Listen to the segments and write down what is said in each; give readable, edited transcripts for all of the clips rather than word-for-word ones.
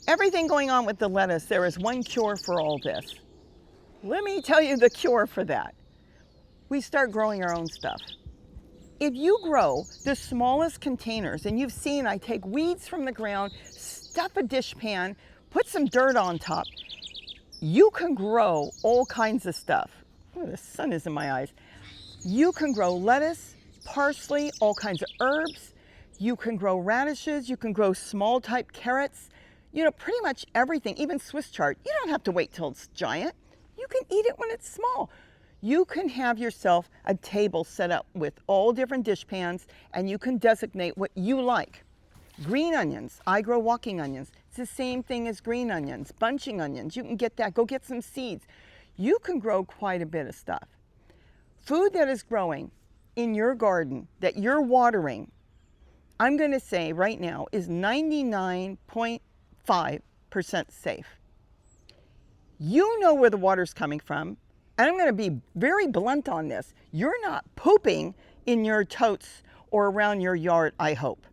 Everything going on with the lettuce, there is one cure for all this. Let me tell you the cure for that. We start growing our own stuff. If you grow the smallest containers, and you've seen I take weeds from the ground, stuff a dishpan, put some dirt on top, you can grow all kinds of stuff. Oh, the sun is in my eyes. You can grow lettuce, parsley, all kinds of herbs. You can grow radishes, you can grow small type carrots, pretty much everything, even Swiss chard. You don't have to wait till it's giant. You can eat it when it's small. You can have yourself a table set up with all different dishpans, and you can designate what you like. Green onions, I grow walking onions. It's the same thing as green onions, bunching onions. You can get that, go get some seeds. You can grow quite a bit of stuff. Food that is growing in your garden, that you're watering, I'm gonna say right now is 99.5% safe. You know where the water's coming from, and I'm gonna be very blunt on this. You're not pooping in your totes or around your yard, I hope.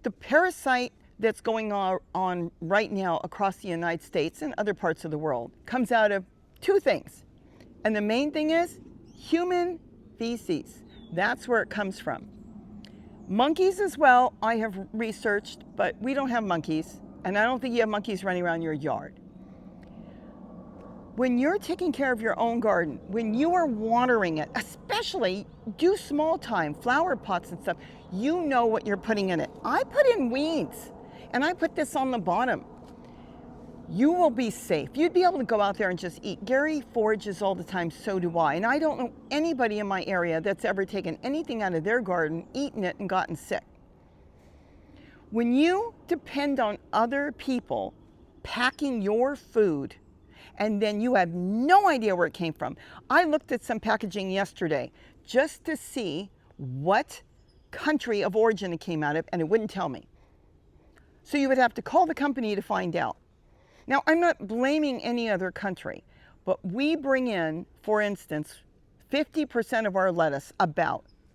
The parasite that's going on right now across the United States and other parts of the world comes out of two things. And the main thing is human feces. That's where it comes from. Monkeys as well, I have researched, but we don't have monkeys, and I don't think you have monkeys running around your yard. When you're taking care of your own garden, when you are watering it, especially do small time, flower pots and stuff, you know what you're putting in it. I put in weeds, and I put this on the bottom. You will be safe. You'd be able to go out there and just eat. Gary forages all the time, so do I. And I don't know anybody in my area that's ever taken anything out of their garden, eaten it, and gotten sick. When you depend on other people packing your food, and then you have no idea where it came from. I looked at some packaging yesterday just to see what country of origin it came out of, and it wouldn't tell me. So you would have to call the company to find out. Now, I'm not blaming any other country, but we bring in, for instance, 50% of our lettuce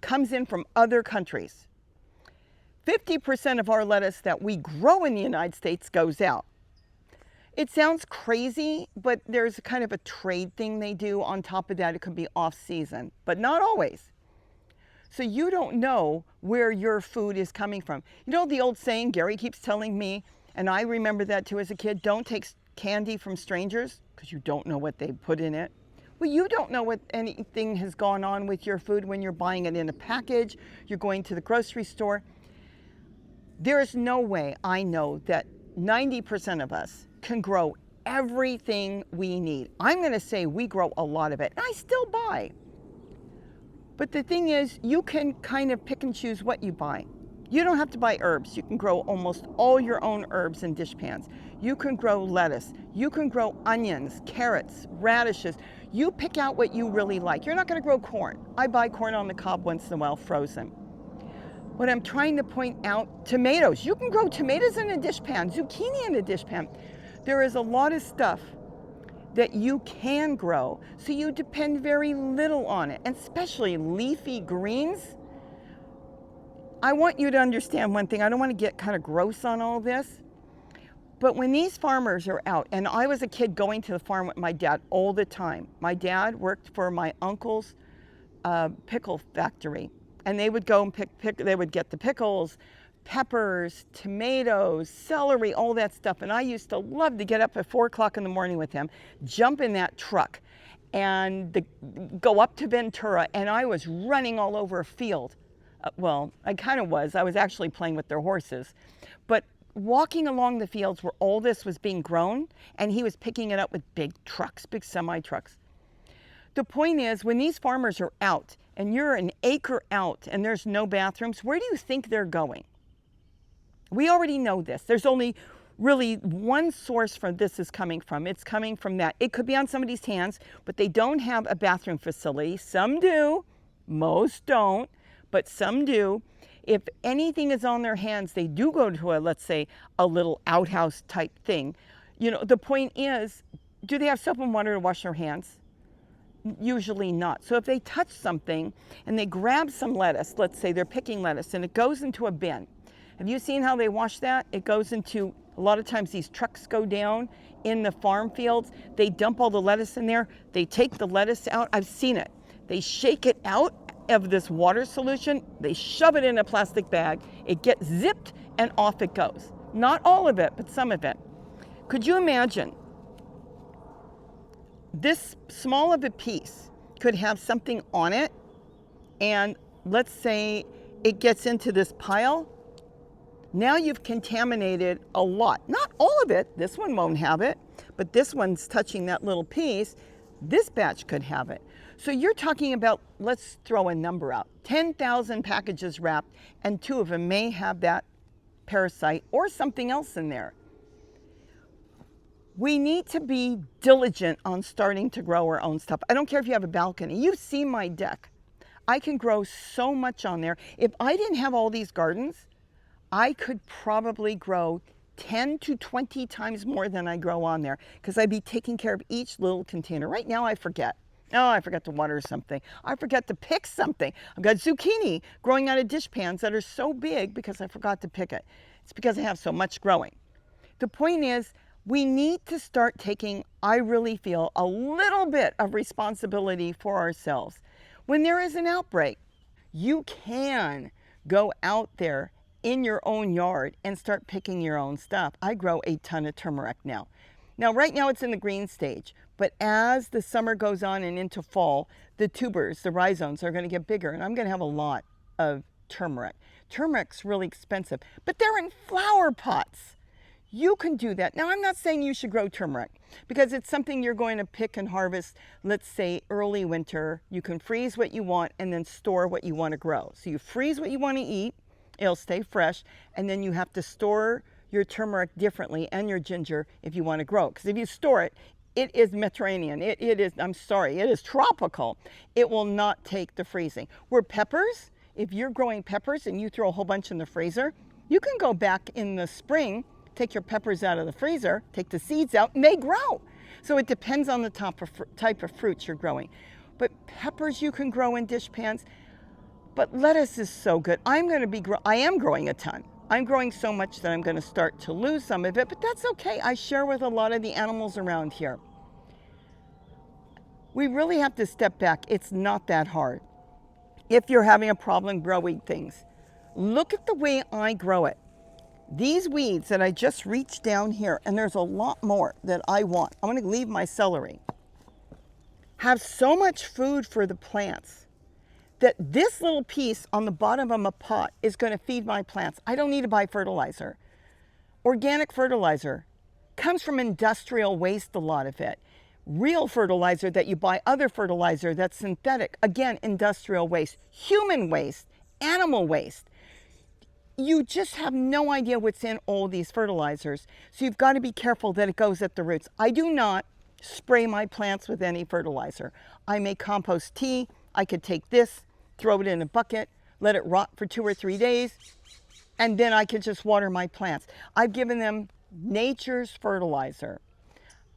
comes in from other countries. 50% of our lettuce that we grow in the United States goes out. It sounds crazy, but there's kind of a trade thing they do on top of that. It could be off season, but not always. So you don't know where your food is coming from. You know the old saying, Gary keeps telling me, and I remember that too as a kid, don't take candy from strangers because you don't know what they put in it. Well, you don't know what anything has gone on with your food when you're buying it in a package, you're going to the grocery store. There is no way I know that 90% of us can grow everything we need. I'm going to say we grow a lot of it, and I still buy. But the thing is, you can kind of pick and choose what you buy. You don't have to buy herbs. You can grow almost all your own herbs in dishpans. You can grow lettuce. You can grow onions, carrots, radishes. You pick out what you really like. You're not going to grow corn. I buy corn on the cob once in a while, frozen. What I'm trying to point out, tomatoes. You can grow tomatoes in a dishpan, zucchini in a dishpan. There is a lot of stuff that you can grow, so you depend very little on it, and especially leafy greens. I want you to understand one thing. I don't want to get kind of gross on all this, but when these farmers are out, and I was a kid going to the farm with my dad all the time. My dad worked for my uncle's pickle factory, and they would go and they would get the pickles, peppers, tomatoes, celery, all that stuff. And I used to love to get up at 4 o'clock in the morning with him, jump in that truck, and go up to Ventura, and I was running all over a field. Well, I kind of was. I was actually playing with their horses. But walking along the fields where all this was being grown, and he was picking it up with big trucks, big semi-trucks. The point is, when these farmers are out, and you're an acre out, and there's no bathrooms, where do you think they're going? We already know this. There's only really one source for this is coming from. It's coming from that. It could be on somebody's hands, but they don't have a bathroom facility. Some do, most don't, but some do. If anything is on their hands, they do go to let's say, a little outhouse type thing. The point is, do they have soap and water to wash their hands? Usually not. So if they touch something and they grab some lettuce, let's say they're picking lettuce, and it goes into a bin. Have you seen how they wash that? It goes into A lot of times these trucks go down in the farm fields. They dump all the lettuce in there. They take the lettuce out. I've seen it. They shake it out of this water solution. They shove it in a plastic bag. It gets zipped and off it goes. Not all of it, but some of it. Could you imagine this small of a piece could have something on it, and let's say it gets into this pile? Now you've contaminated a lot. Not all of it. This one won't have it, but this one's touching that little piece. This batch could have it. So you're talking about, let's throw a number out, 10,000 packages wrapped, and 2 of them may have that parasite or something else in there. We need to be diligent on starting to grow our own stuff. I don't care if you have a balcony. You've seen my deck. I can grow so much on there. If I didn't have all these gardens, I could probably grow 10 to 20 times more than I grow on there, because I'd be taking care of each little container. Right now I forget. Oh, I forgot to water something. I forgot to pick something. I've got zucchini growing out of dish pans that are so big because I forgot to pick it. It's because I have so much growing. The point is, we need to start taking, I really feel, a little bit of responsibility for ourselves. When there is an outbreak, you can go out there in your own yard and start picking your own stuff. I grow a ton of turmeric now. Now, right now it's in the green stage, but as the summer goes on and into fall, the tubers, the rhizomes are going to get bigger, and I'm going to have a lot of turmeric. Turmeric's really expensive, but they're in flower pots. You can do that. Now, I'm not saying you should grow turmeric because it's something you're going to pick and harvest, let's say early winter. You can freeze what you want and then store what you want to grow. So you freeze what you want to eat, it'll stay fresh, and then you have to store your turmeric differently and your ginger if you want to grow. Because if you store it, it is Mediterranean. It is tropical. It will not take the freezing. Where peppers, if you're growing peppers and you throw a whole bunch in the freezer, you can go back in the spring, take your peppers out of the freezer, take the seeds out, and they grow. So it depends on the type of fruits you're growing. But peppers you can grow in dish pans. But lettuce is so good. I am growing a ton. I'm growing so much that I'm going to start to lose some of it, but that's okay. I share with a lot of the animals around here. We really have to step back. It's not that hard. If you're having a problem growing things, look at the way I grow it. These weeds that I just reached down here, and there's a lot more that I want. I'm going to leave my celery. Have so much food for the plants that this little piece on the bottom of a pot is going to feed my plants. I don't need to buy fertilizer. Organic fertilizer comes from industrial waste, a lot of it. Real fertilizer that you buy, other fertilizer that's synthetic, again, industrial waste. Human waste, animal waste. You just have no idea what's in all these fertilizers. So you've got to be careful that it goes at the roots. I do not spray my plants with any fertilizer. I make compost tea. I could take this, throw it in a bucket, let it rot for 2 or 3 days, and then I could just water my plants. I've given them nature's fertilizer.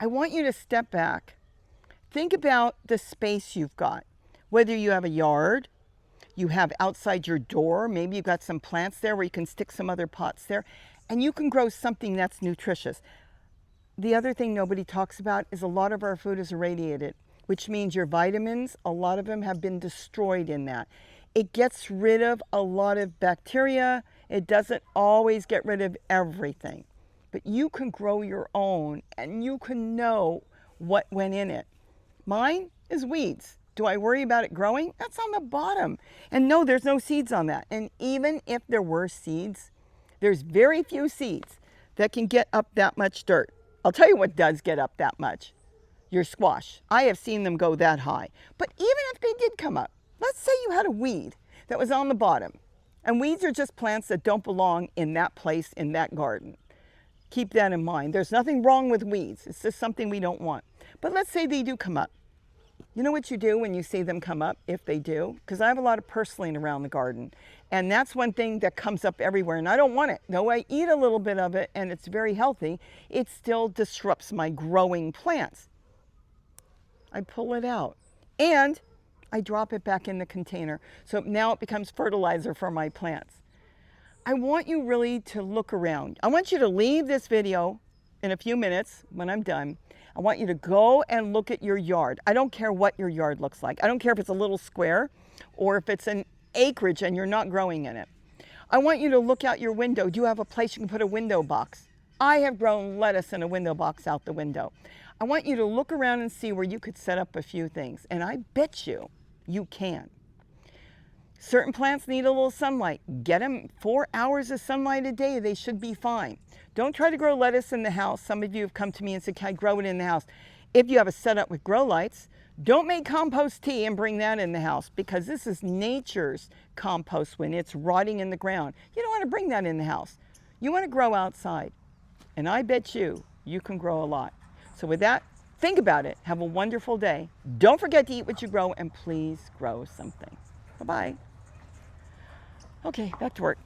I want you to step back. Think about the space you've got. Whether you have a yard, you have outside your door, maybe you've got some plants there where you can stick some other pots there, and you can grow something that's nutritious. The other thing nobody talks about is a lot of our food is irradiated, which means your vitamins, a lot of them have been destroyed in that. It gets rid of a lot of bacteria. It doesn't always get rid of everything. But you can grow your own and you can know what went in it. Mine is weeds. Do I worry about it growing? That's on the bottom. And no, there's no seeds on that. And even if there were seeds, there's very few seeds that can get up that much dirt. I'll tell you what does get up that much. Your squash. I have seen them go that high. But even if they did come up, let's say you had a weed that was on the bottom. And weeds are just plants that don't belong in that place, in that garden. Keep that in mind. There's nothing wrong with weeds. It's just something we don't want. But let's say they do come up. You know what you do when you see them come up, if they do? Because I have a lot of purslane around the garden. And that's one thing that comes up everywhere. And I don't want it. Though I eat a little bit of it and it's very healthy, it still disrupts my growing plants. I pull it out and I drop it back in the container. So now it becomes fertilizer for my plants. I want you really to look around. I want you to leave this video in a few minutes when I'm done. I want you to go and look at your yard. I don't care what your yard looks like. I don't care if it's a little square or if it's an acreage and you're not growing in it. I want you to look out your window. Do you have a place you can put a window box? I have grown lettuce in a window box out the window. I want you to look around and see where you could set up a few things. And I bet you can. Certain plants need a little sunlight. Get them 4 hours of sunlight a day. They should be fine. Don't try to grow lettuce in the house. Some of you have come to me and said, can I grow it in the house? If you have a setup with grow lights, don't make compost tea and bring that in the house, because this is nature's compost when it's rotting in the ground. You don't want to bring that in the house. You want to grow outside. And I bet you can grow a lot. So with that, think about it. Have a wonderful day. Don't forget to eat what you grow, and please grow something. Bye-bye. Okay, back to work.